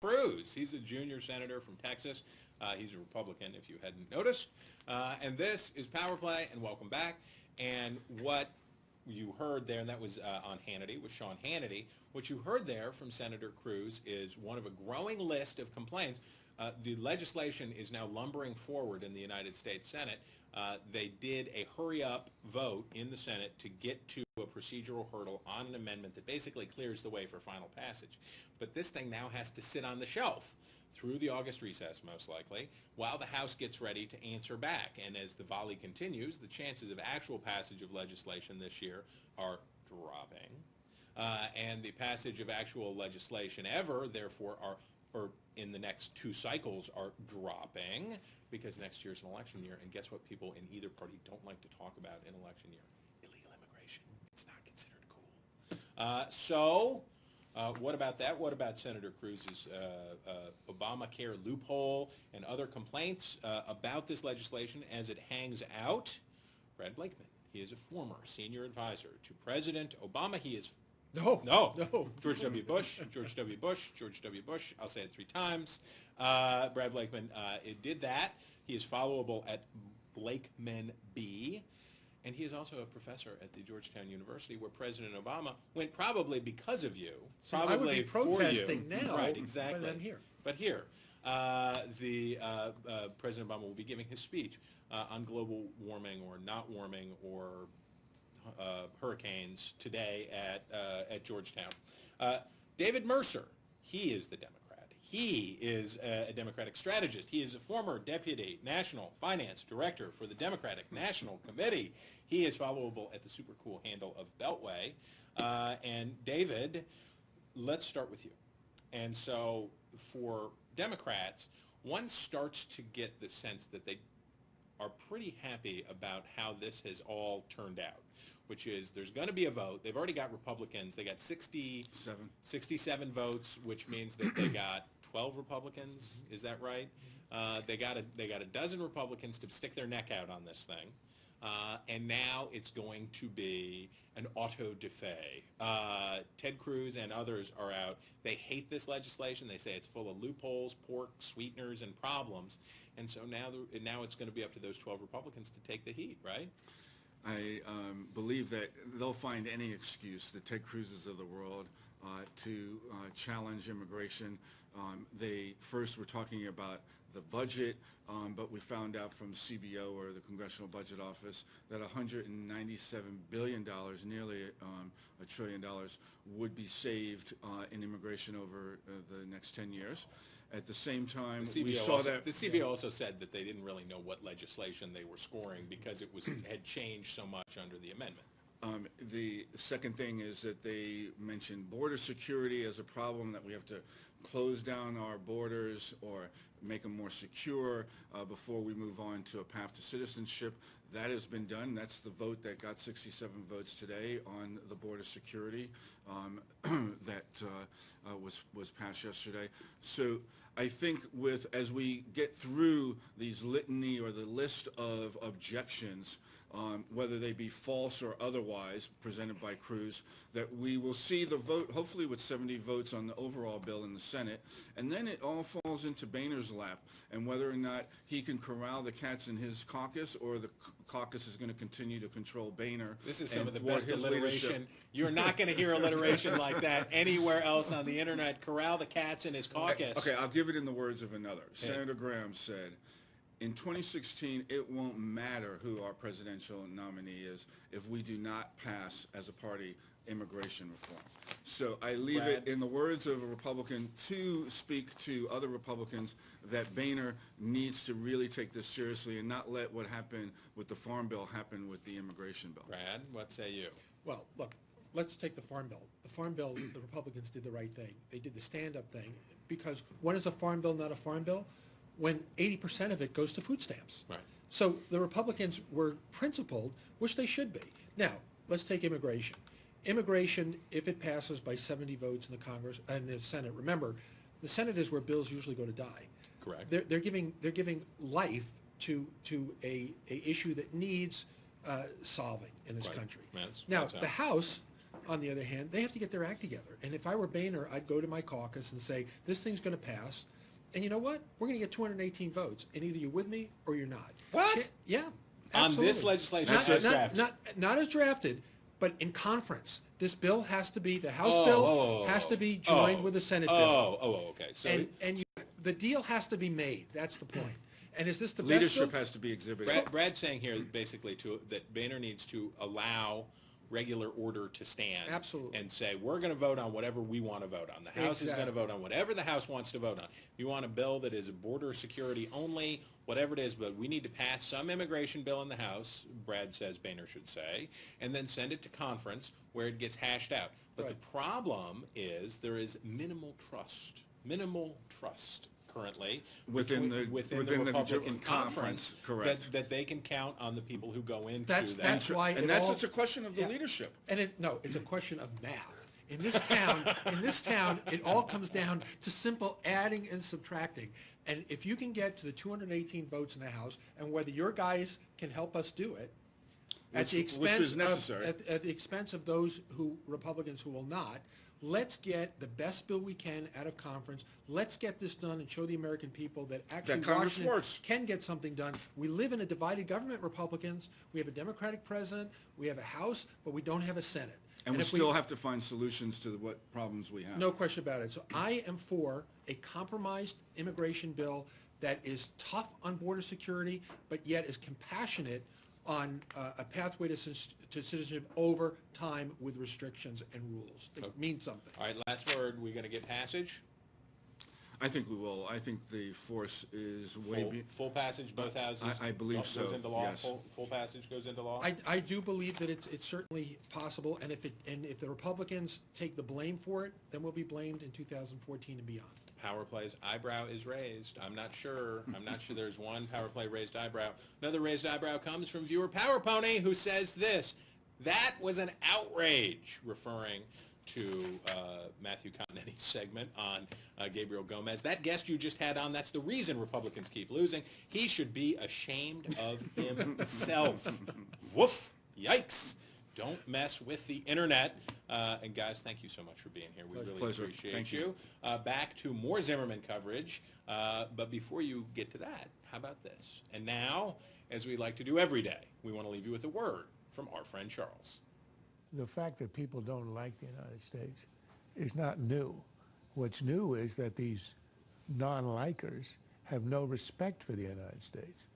Cruz. He's a junior senator from Texas. He's a Republican, if you hadn't noticed. And this is Power Play, and welcome back. And what you heard there, and that was on Hannity, with Sean Hannity, what you heard there from Senator Cruz is one of a growing list of complaints. The legislation is now lumbering forward in the United States Senate. They did a hurry-up vote in the Senate to get to a procedural hurdle on an amendment that basically clears the way for final passage. But this thing now has to sit on the shelf through the August recess, most likely, while the House gets ready to answer back. And as the volley continues, the chances of actual passage of legislation this year are dropping. And the passage of actual legislation ever, therefore, or in the next two cycles are dropping, because next year's an election year. And guess what people in either party don't like to talk about in election year? Illegal immigration. It's not considered cool. What about that? What about Senator Cruz's Obamacare loophole and other complaints about this legislation as it hangs out? Brad Blakeman, he is a former senior advisor to President Obama. He is No. George W. Bush, George W. Bush, George W. Bush. I'll say it 3 times. Brad Blakeman did that. He is followable at Blakeman B. And he is also a professor at the Georgetown University, where President Obama went probably because of you. So probably I would be protesting for you. now, Right, exactly. but I'm here. But here, President Obama will be giving his speech on global warming or not warming or hurricanes today at Georgetown. David Mercer, he is the Democrat. He is a Democratic strategist. He is a former deputy national finance director for the Democratic National Committee. He is followable at the super cool handle of Beltway. And David, let's start with you. And so for Democrats, one starts to get the sense that they are pretty happy about how this has all turned out, which is there's going to be a vote. They've already got Republicans. They got 67 votes, which means that they got 12 Republicans. Is that right? They got a dozen Republicans to stick their neck out on this thing. And now it's going to be an auto-da-fe. Ted Cruz and others are out. They hate this legislation. They say it's full of loopholes, pork, sweeteners, and problems. And so now it's going to be up to those 12 Republicans to take the heat, right? I believe that they'll find any excuse, the Ted Cruzes of the world, to challenge immigration. They first were talking about the budget, but we found out from CBO, or the Congressional Budget Office, that $197 billion, nearly $1 trillion, would be saved in immigration over the next 10 years. At the same time, we saw that... The CBO also said that they didn't really know what legislation they were scoring because it had changed so much under the amendment. The second thing is that they mentioned border security as a problem, that we have to close down our borders or make them more secure before we move on to a path to citizenship. That has been done. That's the vote that got 67 votes today on the border security that was passed yesterday. So I think as we get through these litany or the list of objections, whether they be false or otherwise, presented by Cruz, that we will see the vote, hopefully with 70 votes on the overall bill in the Senate, and then it all falls into Boehner's lap, and whether or not he can corral the cats in his caucus, or the caucus is going to continue to control Boehner. This is some of the best alliteration. You're not going to hear alliteration like that anywhere else on the internet. Corral the cats in his caucus. Okay, I'll give it in the words of another. Senator Graham said, in 2016, it won't matter who our presidential nominee is if we do not pass, as a party, immigration reform. So I leave it in the words of a Republican to speak to other Republicans that Boehner needs to really take this seriously and not let what happened with the Farm Bill happen with the immigration bill. Brad, what say you? Well, look, let's take the Farm Bill. The Farm Bill, the Republicans did the right thing. They did the stand-up thing, because when is a Farm Bill not a Farm Bill? When 80% of it goes to food stamps. Right. So the Republicans were principled, which they should be. Now, let's take immigration. Immigration, if it passes by 70 votes in the Congress and the Senate, remember, the Senate is where bills usually go to die. Correct. They're giving life to a issue that needs solving in this country. Yes, now, the House on the other hand, they have to get their act together. And if I were Boehner, I'd go to my caucus and say, this thing's going to pass. And you know what? We're going to get 218 votes, and either you're with me or you're not. What? Yeah. On this absolutely. legislation Not, as not, drafted? not as drafted, but in conference. This bill has to be, the House Oh, bill oh, has to be joined oh, with the Senate oh, bill. Oh, okay. So And the deal has to be made. That's the point. And is this the best Leadership bill? has to be exhibited. Brad's saying here basically that Boehner needs to allow regular order to stand. Absolutely. And say, we're going to vote on whatever we want to vote on. The House is going to vote on whatever the House wants to vote on. You want a bill that is a border security only, whatever it is, but we need to pass some immigration bill in the House, Brad says Boehner should say, and then send it to conference where it gets hashed out. But Right. the problem is there is minimal trust currently Within the Republican conference, correct. that they can count on the people who go into That's why And it's a question of the leadership. And it's a question of math. In this town, it all comes down to simple adding and subtracting. And if you can get to the 218 votes in the House, and whether your guys can help us do it, at the Which is necessary. at the expense of those Republicans who will not, let's get the best bill we can out of conference. Let's get this done and show the American people that actually That Congress Washington works. can get something done. We live in a divided government, Republicans. We have a Democratic president. We have a House, but we don't have a Senate. And we if still have to find solutions to what problems we have. No question about it. So I am for a compromised immigration bill that is tough on border security, but yet is compassionate on a pathway to citizenship over time with restrictions and rules. It means something. All right, last word, we're going to get passage? I think we will. I think the force is way Full passage, both houses? I believe Goes so, into law? yes. Full passage goes into law? I do believe that it's certainly possible, and if the Republicans take the blame for it, then we'll be blamed in 2014 and beyond. Power play's eyebrow is raised. I'm not sure there's one power play raised eyebrow. Another raised eyebrow comes from viewer Power Pony, who says this: that was an outrage, referring to Matthew Continetti's segment on Gabriel Gomez. That guest you just had on, that's the reason Republicans keep losing. He should be ashamed of himself. Woof. Yikes. Don't mess with the internet. And guys, thank you so much for being here. We really Pleasure. appreciate Thank you. Back to more Zimmerman coverage. But before you get to that, how about this? And now, as we like to do every day, we want to leave you with a word from our friend Charles. The fact that people don't like the United States is not new. What's new is that these non-likers have no respect for the United States.